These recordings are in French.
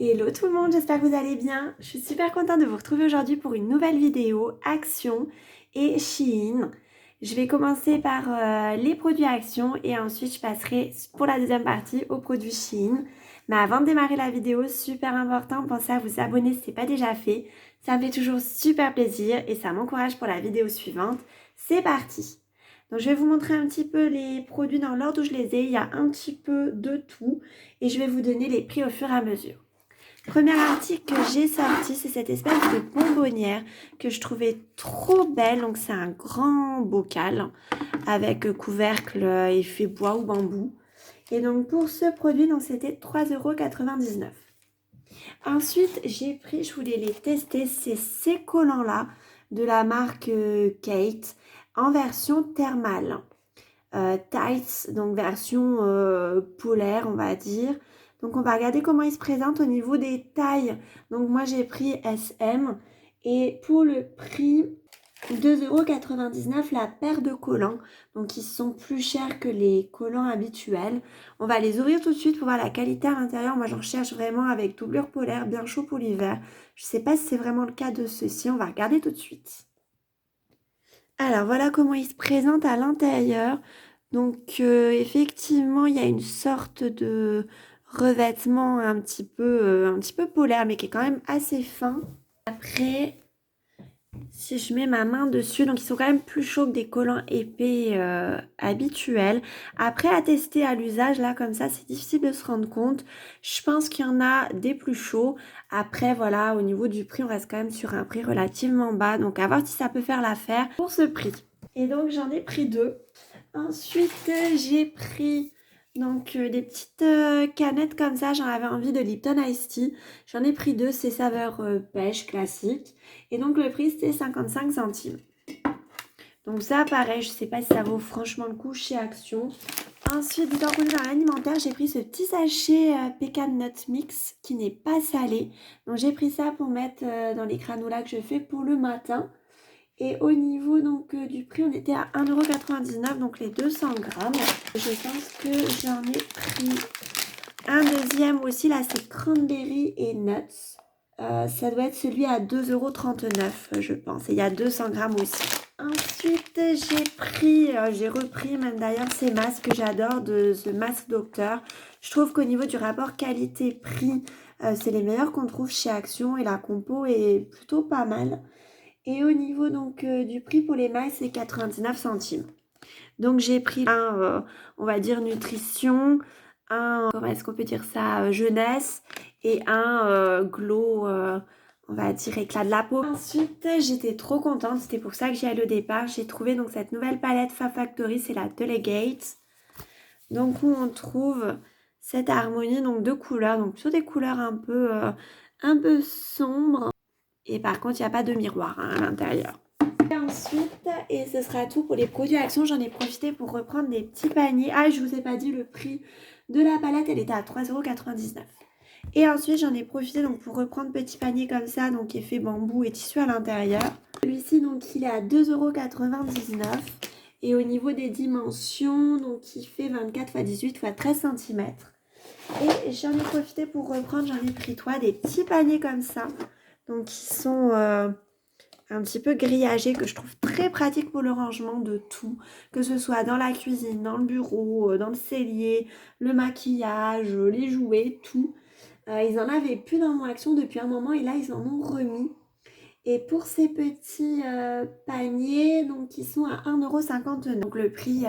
Hello tout le monde, j'espère que vous allez bien. Je suis super contente de vous retrouver aujourd'hui pour une nouvelle vidéo Action et Shein. Je vais commencer par les produits Action et ensuite je passerai pour la deuxième partie aux produits Shein. Mais avant de démarrer la vidéo, super important, pensez à vous abonner si ce n'est pas déjà fait. Ça me fait toujours super plaisir et ça m'encourage pour la vidéo suivante. C'est parti! Donc je vais vous montrer un petit peu les produits dans l'ordre où je les ai. Il y a un petit peu de tout et je vais vous donner les prix au fur et à mesure. Premier article que j'ai sorti, c'est cette espèce de bonbonnière que je trouvais trop belle. Donc c'est un grand bocal avec couvercle effet bois ou bambou. Et donc pour ce produit, c'était 3,99 €. Ensuite, j'ai pris, je voulais les tester, c'est ces collants-là de la marque Kate en version thermale. Tights, donc version polaire, on va dire. Donc on va regarder comment ils se présentent au niveau des tailles. Donc moi j'ai pris SM et pour le prix 2,99 € la paire de collants. Donc ils sont plus chers que les collants habituels. On va les ouvrir tout de suite pour voir la qualité à l'intérieur. Moi j'en recherche vraiment avec doublure polaire, bien chaud pour l'hiver. Je ne sais pas si c'est vraiment le cas de ceux-ci. On va regarder tout de suite. Alors voilà comment ils se présentent à l'intérieur. Donc effectivement, il y a une sorte de revêtement un petit peu polaire, mais qui est quand même assez fin. Après, si je mets ma main dessus, donc ils sont quand même plus chauds que des collants épais habituels. Après, à tester à l'usage, là, comme ça, c'est difficile de se rendre compte. Je pense qu'il y en a des plus chauds. Après, voilà, au niveau du prix, on reste quand même sur un prix relativement bas. Donc, à voir si ça peut faire l'affaire pour ce prix. Et donc, j'en ai pris deux. Ensuite, j'ai pris des petites canettes comme ça. J'en avais envie de Lipton Ice Tea. J'en ai pris deux, c'est saveur pêche classique. Et donc, le prix, c'était 55 centimes. Donc ça, pareil, je sais pas si ça vaut franchement le coup chez Action. Ensuite, dans l'alimentaire, j'ai pris ce petit sachet Pecan Nut Mix qui n'est pas salé. Donc, j'ai pris ça pour mettre dans les granulats que je fais pour le matin. Et au niveau du prix, on était à 1,99 €, donc les 200 grammes. Je pense que j'en ai pris un deuxième aussi, là c'est cranberry et nuts. Ça doit être celui à 2,39 € je pense. Et il y a 200 grammes aussi. Ensuite, j'ai repris même d'ailleurs ces masques que j'adore de The Mask Doctor. Je trouve qu'au niveau du rapport qualité-prix, c'est les meilleurs qu'on trouve chez Action et la compo est plutôt pas mal. Et au niveau du prix pour les mailles, c'est 99 centimes. Donc j'ai pris un, on va dire nutrition, un, comment est-ce qu'on peut dire ça, jeunesse et un glow, on va dire éclat de la peau. Ensuite, j'étais trop contente, c'était pour ça que j'y allais au départ. J'ai trouvé donc cette nouvelle palette Fab Factory, c'est la Delegate. Donc où on trouve cette harmonie donc de couleurs, donc plutôt des couleurs un peu sombres. Et par contre, il n'y a pas de miroir à l'intérieur. Et ensuite, et ce sera tout pour les produits Action. J'en ai profité pour reprendre des petits paniers. Ah, je vous ai pas dit le prix de la palette. Elle était à 3,99 €. Et ensuite, j'en ai profité pour reprendre petit panier comme ça, donc effet bambou et tissu à l'intérieur. Celui-ci, il est à 2,99 €. Et au niveau des dimensions, il fait 24 x 18 x 13 cm. Et j'en ai profité pour reprendre, j'en ai pris des petits paniers comme ça. Donc qui sont un petit peu grillagés, que je trouve très pratique pour le rangement de tout. Que ce soit dans la cuisine, dans le bureau, dans le cellier, le maquillage, les jouets, tout. Ils en avaient plus dans mon Action depuis un moment et là ils en ont remis. Et pour ces petits paniers, ils sont à 1,59 €. Donc le prix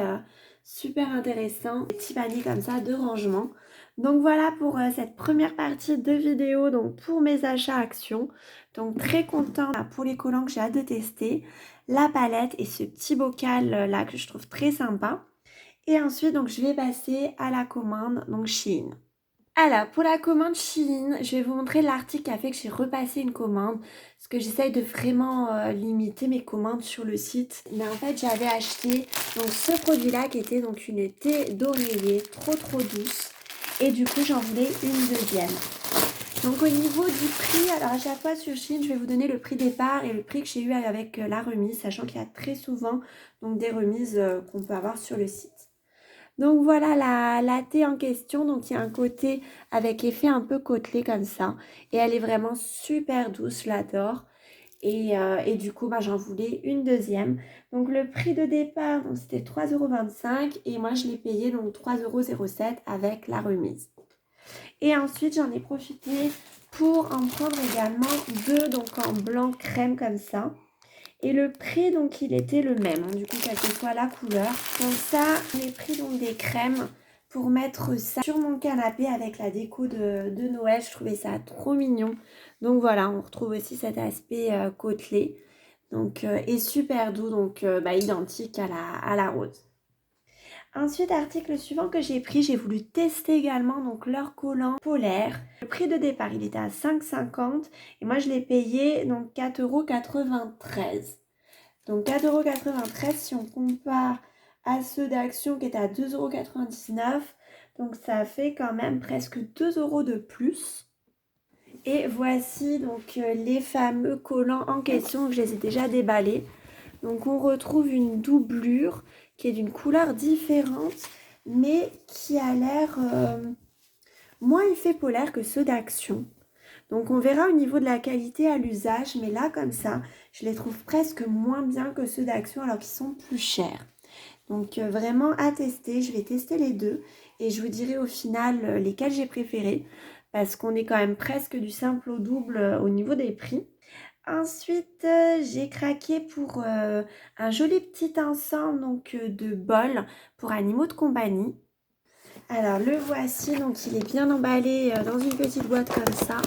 super intéressant. Des petits paniers comme ça de rangement. Donc voilà pour cette première partie de vidéo, donc pour mes achats Action. Donc très contente pour les collants que j'ai hâte de tester. La palette et ce petit bocal là que je trouve très sympa. Et ensuite, je vais passer à la commande, Shein. Alors, pour la commande Shein, je vais vous montrer l'article qui a fait que j'ai repassé une commande. Parce que j'essaye de vraiment limiter mes commandes sur le site. Mais en fait, j'avais acheté ce produit-là qui était une thé d'oreiller trop douce. Et du coup, j'en voulais une deuxième. Donc au niveau du prix, alors à chaque fois sur Shein, je vais vous donner le prix départ et le prix que j'ai eu avec la remise. Sachant qu'il y a très souvent des remises qu'on peut avoir sur le site. Donc voilà la thé en question. Donc il y a un côté avec effet un peu côtelé comme ça. Et elle est vraiment super douce, je l'adore. Et du coup, bah, j'en voulais une deuxième. Donc le prix de départ, donc, c'était 3,25 € et moi je l'ai payé donc 3,07 € avec la remise. Et ensuite, j'en ai profité pour en prendre également deux donc en blanc crème comme ça. Et le prix, donc, il était le même, hein, du coup, quelle que soit la couleur. Donc ça, j'ai pris donc des crèmes pour mettre ça sur mon canapé avec la déco de Noël. Je trouvais ça trop mignon. Donc voilà, on retrouve aussi cet aspect côtelé. Donc, et super doux, donc bah, identique à la rose. Ensuite, article suivant que j'ai pris, j'ai voulu tester également donc leur collant polaire. Le prix de départ, il était à 5,50 € et moi je l'ai payé donc 4,93 €. Donc 4,93 € si on compare à ceux d'Action qui étaient à 2,99 €. Donc ça fait quand même presque 2 € de plus. Et voici donc les fameux collants en question, je les ai déjà déballés. Donc on retrouve une doublure qui est d'une couleur différente, mais qui a l'air moins effet polaire que ceux d'Action. Donc on verra au niveau de la qualité à l'usage, mais là comme ça, je les trouve presque moins bien que ceux d'Action alors qu'ils sont plus chers. Donc vraiment à tester, je vais tester les deux et je vous dirai au final lesquels j'ai préférés parce qu'on est quand même presque du simple au double au niveau des prix. Ensuite, j'ai craqué pour un joli petit ensemble donc, de bols pour animaux de compagnie. Alors le voici, donc il est bien emballé dans une petite boîte comme ça.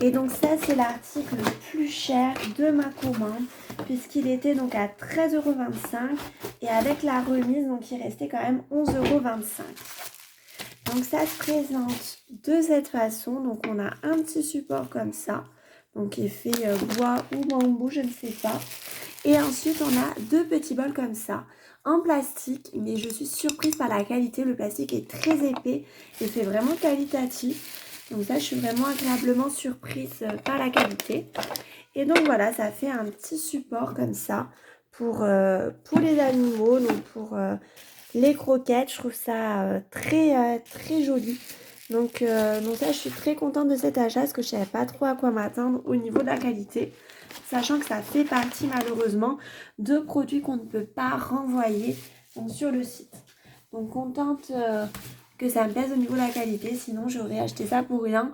Et donc ça c'est l'article le plus cher de ma commande puisqu'il était donc à 13,25 € et avec la remise donc il restait quand même 11,25 €. Donc ça se présente de cette façon, donc on a un petit support comme ça, donc qui est fait bois ou bambou, je ne sais pas. Et ensuite on a deux petits bols comme ça, en plastique, mais je suis surprise par la qualité, le plastique est très épais et fait vraiment qualitatif. Donc ça, je suis vraiment agréablement surprise par la qualité. Et donc voilà, ça fait un petit support comme ça pour les animaux, donc pour les croquettes. Je trouve ça très joli. Donc ça, je suis très contente de cet achat parce que je ne savais pas trop à quoi m'attendre au niveau de la qualité. Sachant que ça fait partie malheureusement de produits qu'on ne peut pas renvoyer donc, sur le site. Donc contente que ça me plaise au niveau de la qualité, sinon j'aurais acheté ça pour rien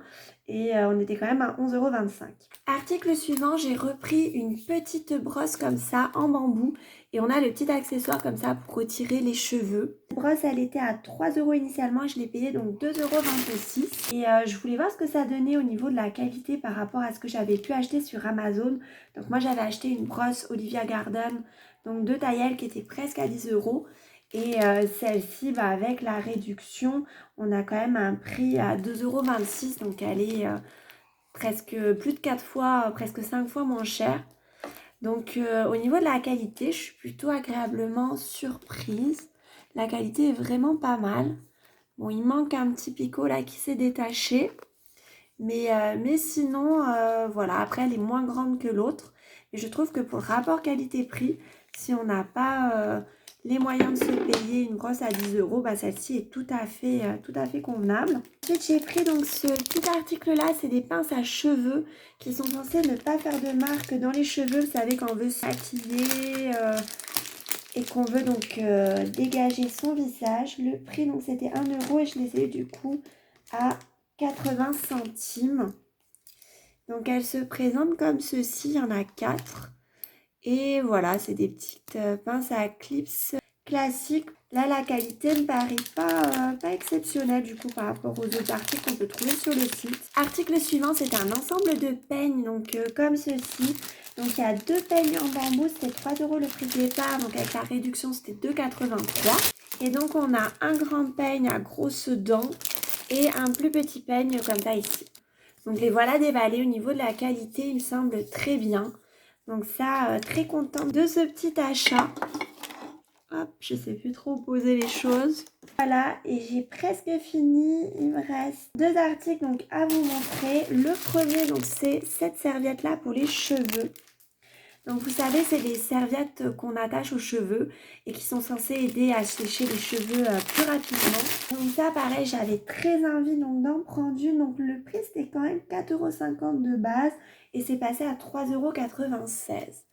et on était quand même à 11,25 €. Article suivant, j'ai repris une petite brosse comme ça en bambou et on a le petit accessoire comme ça pour retirer les cheveux. La brosse elle était à 3 € initialement et je l'ai payée donc 2,26 € et je voulais voir ce que ça donnait au niveau de la qualité par rapport à ce que j'avais pu acheter sur Amazon. Donc moi j'avais acheté une brosse Olivia Garden donc de taille qui était presque à 10 €. Et celle-ci, bah, avec la réduction, on a quand même un prix à 2,26 €. Donc elle est presque plus de 4 fois, presque 5 fois moins chère. Donc au niveau de la qualité, je suis plutôt agréablement surprise. La qualité est vraiment pas mal. Bon, il manque un petit picot là qui s'est détaché. Mais sinon, voilà, après elle est moins grande que l'autre. Mais je trouve que pour le rapport qualité-prix, si on n'a pas les moyens de se payer une brosse à 10 €, bah celle-ci est tout à fait convenable. Ensuite, j'ai pris donc ce petit article-là, c'est des pinces à cheveux qui sont censées ne pas faire de marque dans les cheveux. Vous savez, quand on veut se maquiller et qu'on veut donc dégager son visage. Le prix, donc c'était 1 € et je les ai eu du coup à 80 centimes. Donc elles se présentent comme ceci, il y en a 4. Et voilà, c'est des petites pinces à clips classiques. Là, la qualité ne paraît pas exceptionnelle du coup par rapport aux autres articles qu'on peut trouver sur le site. Article suivant, c'est un ensemble de peignes, donc comme ceci. Donc il y a 2 peignes en bambou, c'était 3 € le prix de départ, donc avec la réduction c'était 2,83 €. Et donc on a un grand peigne à grosses dents et un plus petit peigne comme ça ici. Donc les voilà déballés. Au niveau de la qualité, il me semble très bien. Donc ça, très contente de ce petit achat. Hop, je sais plus trop poser les choses. Voilà, et j'ai presque fini. Il me reste 2 articles donc à vous montrer. Le premier, donc c'est cette serviette-là pour les cheveux. Donc vous savez, c'est des serviettes qu'on attache aux cheveux et qui sont censées aider à sécher les cheveux plus rapidement. Donc ça, pareil, j'avais très envie donc d'en prendre une. Donc le prix, c'était quand même 4,50 € de base et c'est passé à 3,96 €.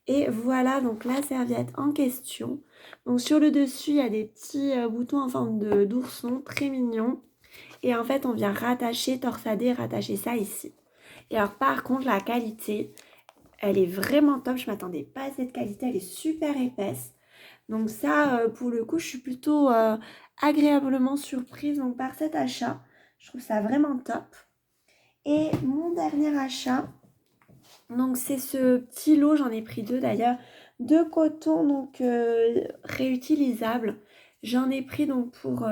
Et voilà donc la serviette en question. Donc sur le dessus, il y a des petits boutons en forme d'ourson, très mignons. Et en fait, on vient rattacher ça ici. Et alors par contre, la qualité, elle est vraiment top. Je ne m'attendais pas à cette qualité, elle est super épaisse. Donc ça, pour le coup, je suis plutôt agréablement surprise donc, par cet achat. Je trouve ça vraiment top. Et mon dernier achat, donc c'est ce petit lot, j'en ai pris 2 d'ailleurs, de coton donc réutilisables. J'en ai pris donc pour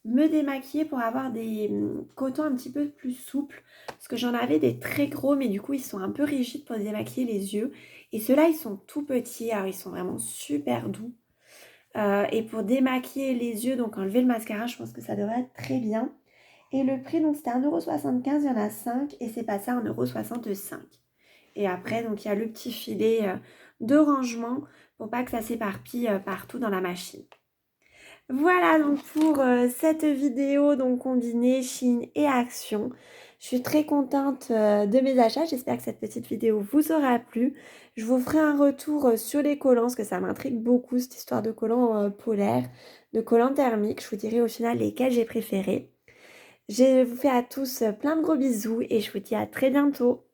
me démaquiller, pour avoir des cotons un petit peu plus souples. Parce que j'en avais des très gros, mais du coup ils sont un peu rigides pour démaquiller les yeux. Et ceux-là, ils sont tout petits, alors ils sont vraiment super doux. Et pour démaquiller les yeux, donc enlever le mascara, je pense que ça devrait être très bien. Et le prix, donc c'était 1,75 €, il y en a 5 et c'est passé à 1,65 €. Et après, donc il y a le petit filet de rangement pour pas que ça s'éparpille partout dans la machine. Voilà donc pour cette vidéo donc combinée Shein et Action. Je suis très contente de mes achats. J'espère que cette petite vidéo vous aura plu. Je vous ferai un retour sur les collants parce que ça m'intrigue beaucoup cette histoire de collants polaires, de collants thermiques. Je vous dirai au final lesquels j'ai préférés. Je vous fais à tous plein de gros bisous et je vous dis à très bientôt.